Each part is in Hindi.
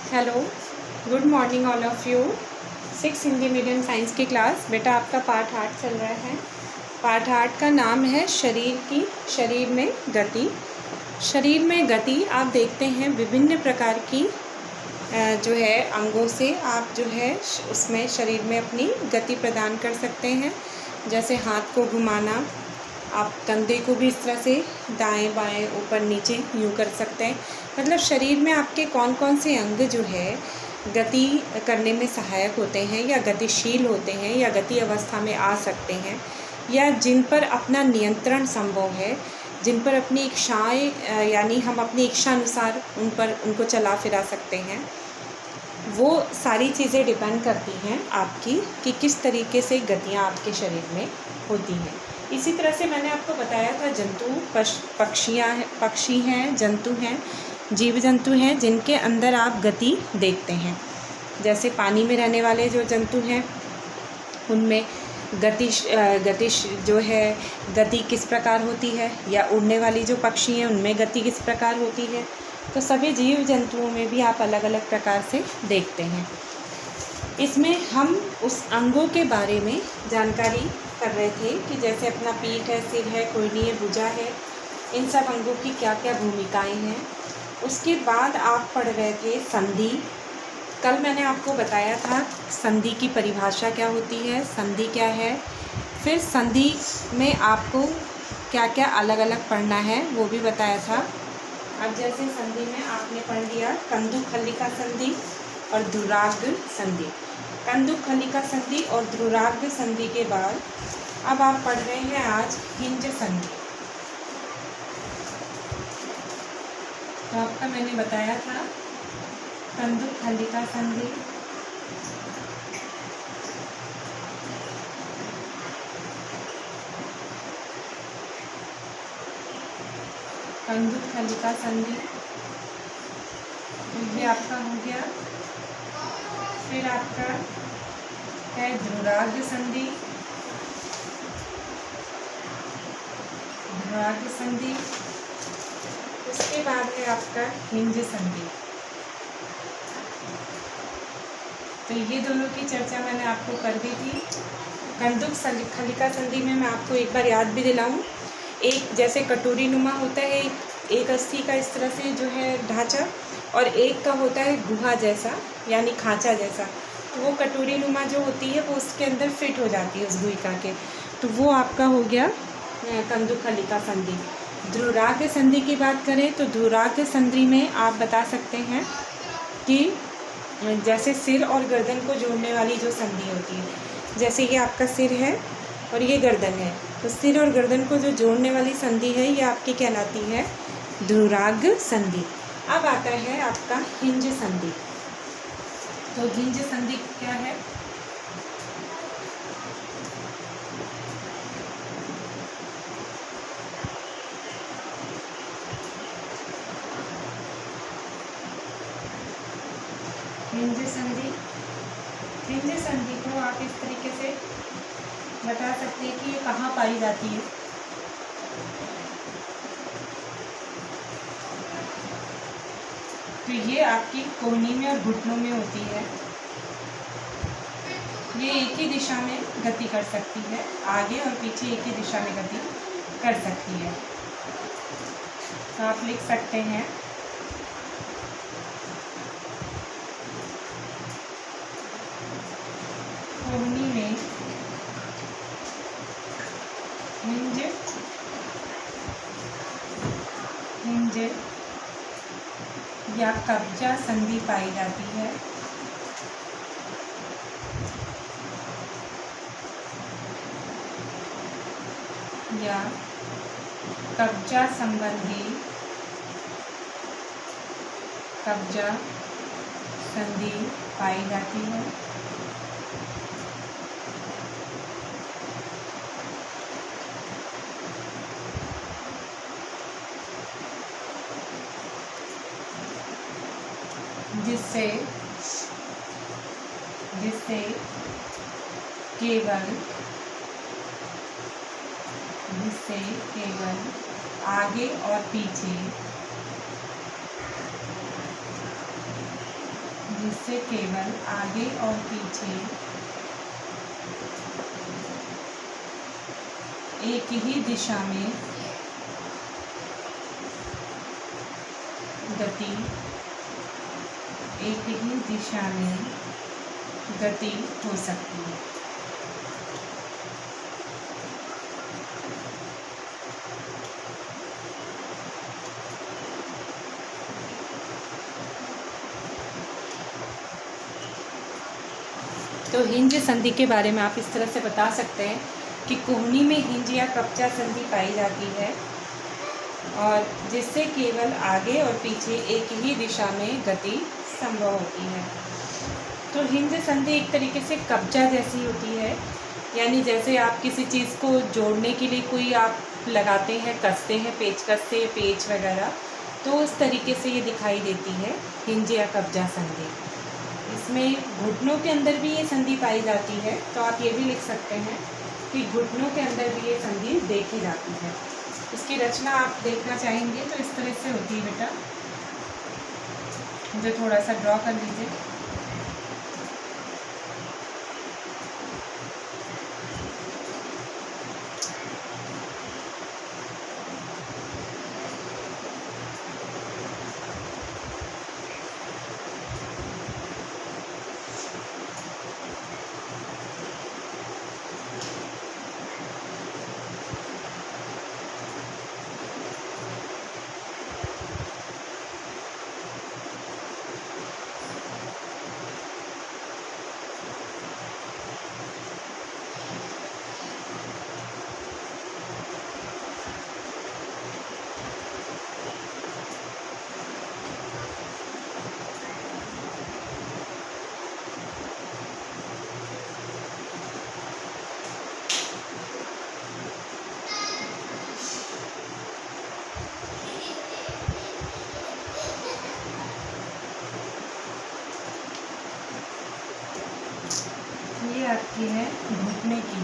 Hello, good morning all of you. 6 Hindi medium science की क्लास। बेटा आपका पाठ 8 चल रहा है। पाठ 8 का नाम है शरीर में गति। शरीर में गति आप देखते हैं विभिन्न प्रकार की जो है अंगों से आप जो है उसमें शरीर में अपनी गति प्रदान कर सकते हैं। जैसे हाथ को घुमाना, आप कंधे को भी इस तरह से दाएं बाएं ऊपर नीचे यूँ कर सकते हैं। मतलब शरीर में आपके कौन कौन से अंग जो है गति करने में सहायक होते हैं या गतिशील होते हैं या गति अवस्था में आ सकते हैं, या जिन पर अपना नियंत्रण संभव है, जिन पर अपनी इच्छाएं यानी हम अपनी इच्छा अनुसार उनको चला फिरा सकते हैं। वो सारी चीज़ें डिपेंड करती हैं आपकी कि किस तरीके से गतियाँ आपके शरीर में होती हैं। इसी तरह से मैंने आपको बताया था पक्षी हैं, जंतु हैं, जीव जंतु हैं जिनके अंदर आप गति देखते हैं। जैसे पानी में रहने वाले जो जंतु हैं उनमें गति जो है गति किस प्रकार होती है, या उड़ने वाली जो पक्षी हैं उनमें गति किस प्रकार होती है। तो सभी जीव जंतुओं में भी आप अलग अलग प्रकार से देखते हैं। इसमें हम उस अंगों के बारे में जानकारी कर रहे थे कि जैसे अपना पीठ है, सिर है, कोहनी है, भुजा है, इन सब अंगों की क्या क्या भूमिकाएं हैं। उसके बाद आप पढ़ रहे थे संधि। कल मैंने आपको बताया था संधि की परिभाषा क्या होती है, संधि क्या है, फिर संधि में आपको क्या क्या अलग अलग पढ़ना है वो भी बताया था। अब जैसे संधि में आपने पढ़ लिया कंदुकखलिका संधि और ध्रुराग्र संधि। कंदुकखलिका संधि और ध्रुराग्र संधि के बाद अब आप पढ़ रहे हैं आज हिंज संधि। तो आपका मैंने बताया था कंदुकखलिका संधि, कंदुकखलिका संधि, ये आपका हो गया। फिर आपका है ध्रुराग्र संधि, ध्रुराग्र संधि। उसके बाद है आपका हिंज संधि। तो ये दोनों की चर्चा मैंने आपको कर दी थी। कंदुकखलिका संधि में मैं आपको एक बार याद भी दिलाऊं, एक जैसे कटोरी नुमा होता है एक अस्थि का इस तरह से जो है ढांचा, और एक का होता है गुहा जैसा यानी खांचा जैसा। तो वो कटोरी नुमा जो होती है वो उसके अंदर फिट हो जाती है उस गुहिका के। तो वो आपका हो गया कंदुकखलिका संधि। ध्रुराग्र संधि की बात करें तो ध्रुराग्र संधि में आप बता सकते हैं कि जैसे सिर और गर्दन को जोड़ने वाली जो संधि होती है, जैसे ये आपका सिर है और ये गर्दन है, तो सिर और गर्दन को जो जोड़ने वाली संधि है ये आपकी कहलाती है ध्रुराग्र संधि। अब आता है आपका हिंज संधि। तो हिंज संधि क्या है? हिंज संधि, हिंज संधि को आप इस तरीके से बता सकते हैं कि ये कहाँ पाई जाती है। तो ये आपकी कोहनी में और घुटनों में होती है। ये एक ही दिशा में गति कर सकती है, आगे और पीछे एक ही दिशा में गति कर सकती है। तो आप लिख सकते हैं कोहनी में हिंज या कब्जा संधि पाई जाती है। या कब्जा संधि पाई जाती है। जिससे केवल आगे और पीछे जिससे केवल आगे और पीछे एक ही दिशा में गति हो सकती है। तो हिंज संधि के बारे में आप इस तरह से बता सकते हैं कि कोहनी में हिंज या कब्जा संधि पाई जाती है और जिससे केवल आगे और पीछे एक ही दिशा में गति संभव होती है। तो हिंज संधि एक तरीके से कब्जा जैसी होती है, यानी जैसे आप किसी चीज़ को जोड़ने के लिए कोई आप लगाते हैं, कसते हैं पेचकस से, पेच वगैरह, तो उस तरीके से ये दिखाई देती है हिंज या कब्जा संधि। इसमें घुटनों के अंदर भी ये संधि पाई जाती है, तो आप ये भी लिख सकते हैं कि घुटनों के अंदर भी ये संधि देखी जाती है। इसकी रचना आप देखना चाहेंगे तो इस तरह से होती है बेटा, मुझे थोड़ा सा ड्रॉ कर लीजिए। ये आपकी है घुटने की।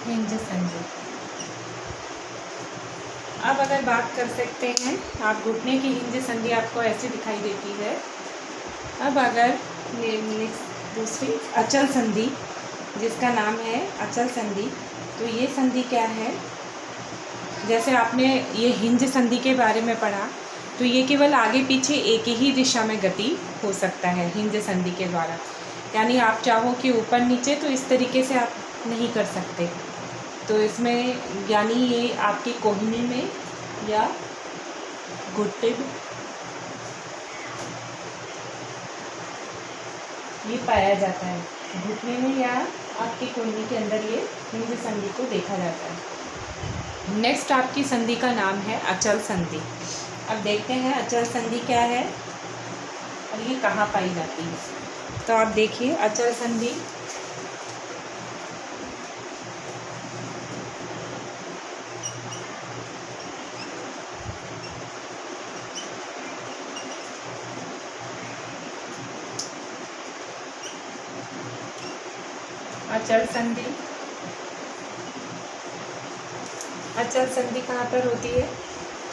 हिंज संधि। अब अगर बात कर सकते हैं आप, घुटने की हिंज संधि आपको ऐसी दिखाई देती है। अब अगर दूसरी अचल संधि, जिसका नाम है अचल संधि, तो ये संधि क्या है? जैसे आपने ये हिंज संधि के बारे में पढ़ा, तो ये केवल आगे पीछे एक ही दिशा में गति हो सकता है हिंज संधि के द्वारा। यानी आप चाहो कि ऊपर नीचे, तो इस तरीके से आप नहीं कर सकते। तो इसमें यानी ये आपकी कोहनी में या घुटने में ये पाया जाता है, घुटने में या आपकी कोहनी के अंदर ये हिंज संधि को देखा जाता है। नेक्स्ट आपकी संधि का नाम है अचल संधि। अब देखते हैं अचल संधि क्या है और ये कहाँ पाई जाती है। तो आप देखिए अचल संधि, अचल संधि, अचल संधि कहाँ पर होती है?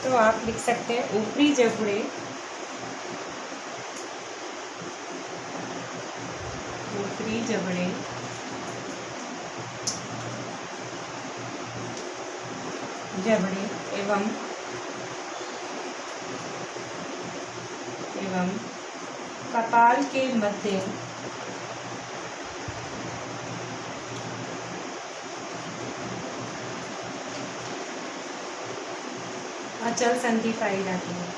तो आप लिख सकते हैं ऊपरी जबड़े, ऊपरी जबड़े एवं कपाल के मध्य अचल संधि पाई जाती है।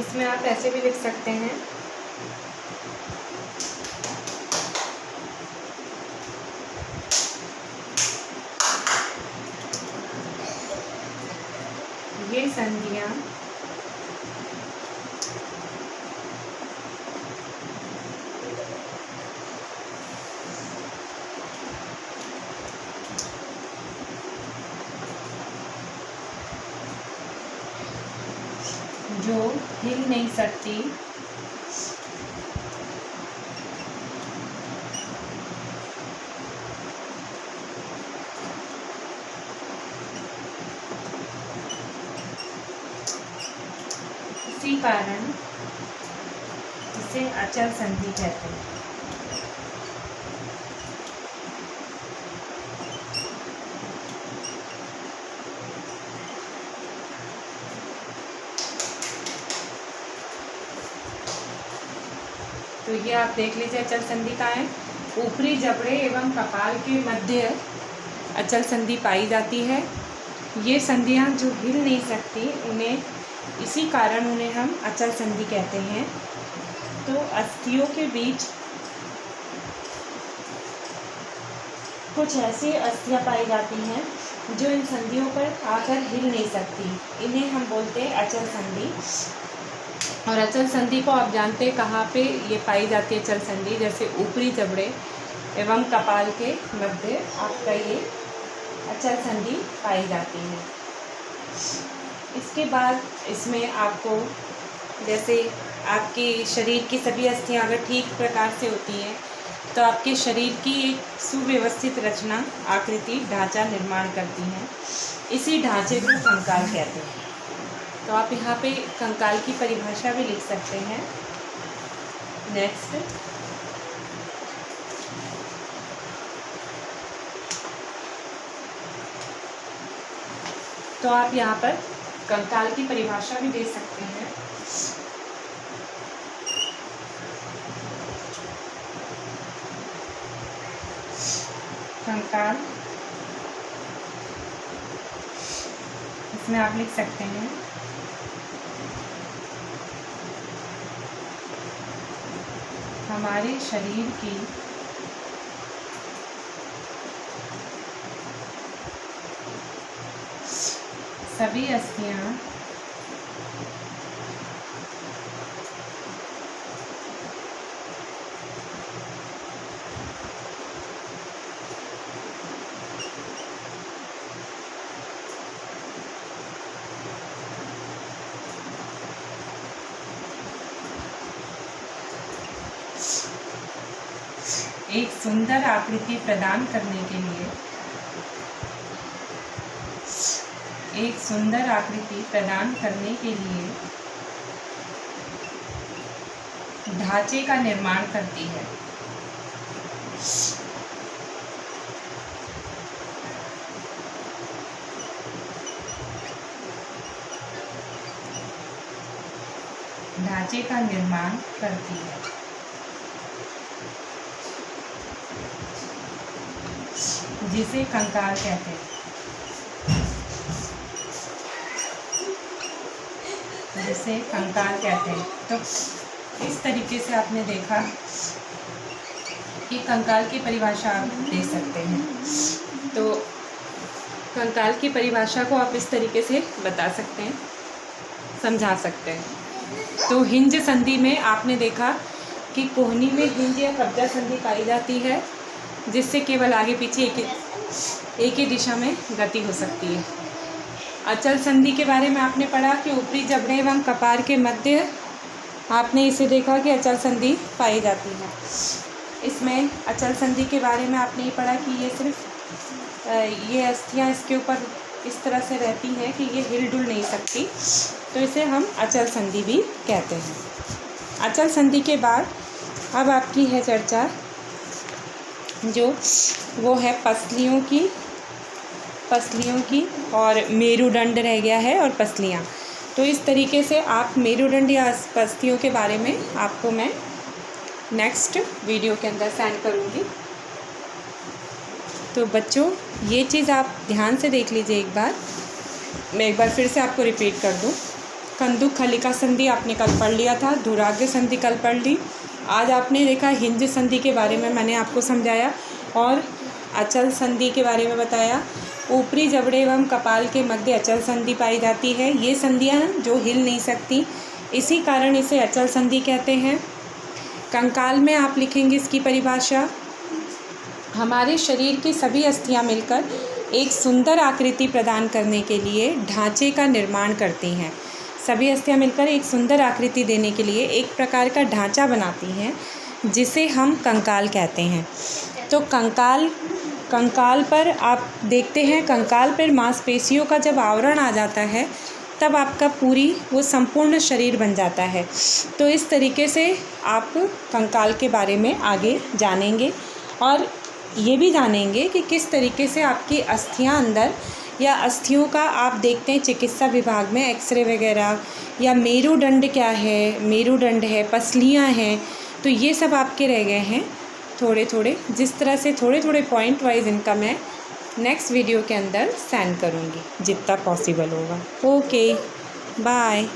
इसमें आप ऐसे भी लिख सकते हैं ये संधियां हिल नहीं सकती, इसी कारण इसे अचल संधि कहते हैं। तो ये आप देख लीजिए अचल संधि का है। ऊपरी जबड़े एवं कपाल के मध्य अचल संधि पाई जाती है। ये संधियाँ जो हिल नहीं सकती उन्हें, इसी कारण उन्हें हम अचल संधि कहते हैं। तो अस्थियों के बीच कुछ ऐसी अस्थियाँ पाई जाती हैं जो इन संधियों पर आकर हिल नहीं सकती, इन्हें हम बोलते हैं अचल संधि। और अचल संधि को आप जानते हैं कहाँ पे ये पाई जाती है अचल संधि, जैसे ऊपरी जबड़े एवं कपाल के मध्य आपका ये अचल संधि पाई जाती है। इसके बाद इसमें आपको, जैसे आपके शरीर की सभी अस्थियाँ अगर ठीक प्रकार से होती हैं तो आपके शरीर की एक सुव्यवस्थित रचना, आकृति, ढांचा निर्माण करती हैं। इसी ढांचे को कंकाल कहते हैं। तो आप यहाँ पे कंकाल की परिभाषा भी लिख सकते हैं। नेक्स्ट, तो आप यहाँ पर कंकाल की परिभाषा भी दे सकते हैं। कंकाल, इसमें आप लिख सकते हैं हमारे शरीर की सभी अस्थियाँ एक सुंदर आकृति प्रदान करने के लिए, एक सुंदर आकृति प्रदान करने के लिए ढांचे का निर्माण करती है। ढांचे का निर्माण करती है। जिसे कंकाल कहते हैं। जिसे कंकाल कहते हैं। तो इस तरीके से आपने देखा कि कंकाल की परिभाषा आप दे सकते हैं। तो कंकाल की परिभाषा को आप इस तरीके से बता सकते हैं, समझा सकते हैं। तो हिंज संधि में आपने देखा कि कोहनी में हिंज या कब्जा संधि पाई जाती है, जिससे केवल आगे पीछे एक ही दिशा में गति हो सकती है। अचल संधि के बारे में आपने पढ़ा कि ऊपरी जबड़े एवं कपाल के मध्य आपने इसे देखा कि अचल संधि पाई जाती है। इसमें अचल संधि के बारे में आपने ये पढ़ा कि ये सिर्फ ये अस्थियाँ इसके ऊपर इस तरह से रहती हैं कि ये हिल डुल नहीं सकती, तो इसे हम अचल संधि भी कहते हैं। अचल संधि के बाद अब आपकी है चर्चा जो वो है पसलियों की और मेरुदंड रह गया है और पसलियाँ। तो इस तरीके से आप मेरुदंड या पसलियों के बारे में आपको मैं नेक्स्ट वीडियो के अंदर सेंड करूँगी। तो बच्चों ये चीज़ आप ध्यान से देख लीजिए एक बार, मैं एक बार फिर से आपको रिपीट कर दूँ। कंदुक खलिका संधि आपने कल पढ़ लिया था, धुराग्र संधि कल पढ़ ली। आज आपने देखा हिंज संधि के बारे में मैंने आपको समझाया और अचल संधि के बारे में बताया। ऊपरी जबड़े एवं कपाल के मध्य अचल संधि पाई जाती है। ये संधियाँ जो हिल नहीं सकती, इसी कारण इसे अचल संधि कहते हैं। कंकाल में आप लिखेंगे इसकी परिभाषा, हमारे शरीर की सभी अस्थियाँ मिलकर एक सुंदर आकृति प्रदान करने के लिए ढांचे का निर्माण करती हैं। सभी अस्थियां मिलकर एक सुंदर आकृति देने के लिए एक प्रकार का ढांचा बनाती हैं, जिसे हम कंकाल कहते हैं। तो कंकाल पर आप देखते हैं, कंकाल पर मांसपेशियों का जब आवरण आ जाता है तब आपका वो संपूर्ण शरीर बन जाता है। तो इस तरीके से आप कंकाल के बारे में आगे जानेंगे और ये भी जानेंगे कि किस तरीके से आपकी अस्थियां अंदर, या अस्थियों का आप देखते हैं चिकित्सा विभाग में एक्सरे वगैरह, या मेरुदंड क्या है, मेरुदंड है, पसलियाँ हैं, तो ये सब आपके रह गए हैं थोड़े थोड़े। जिस तरह से थोड़े थोड़े पॉइंट वाइज इनका मैं नेक्स्ट वीडियो के अंदर सेंड करूँगी जितना पॉसिबल होगा। Okay, bye.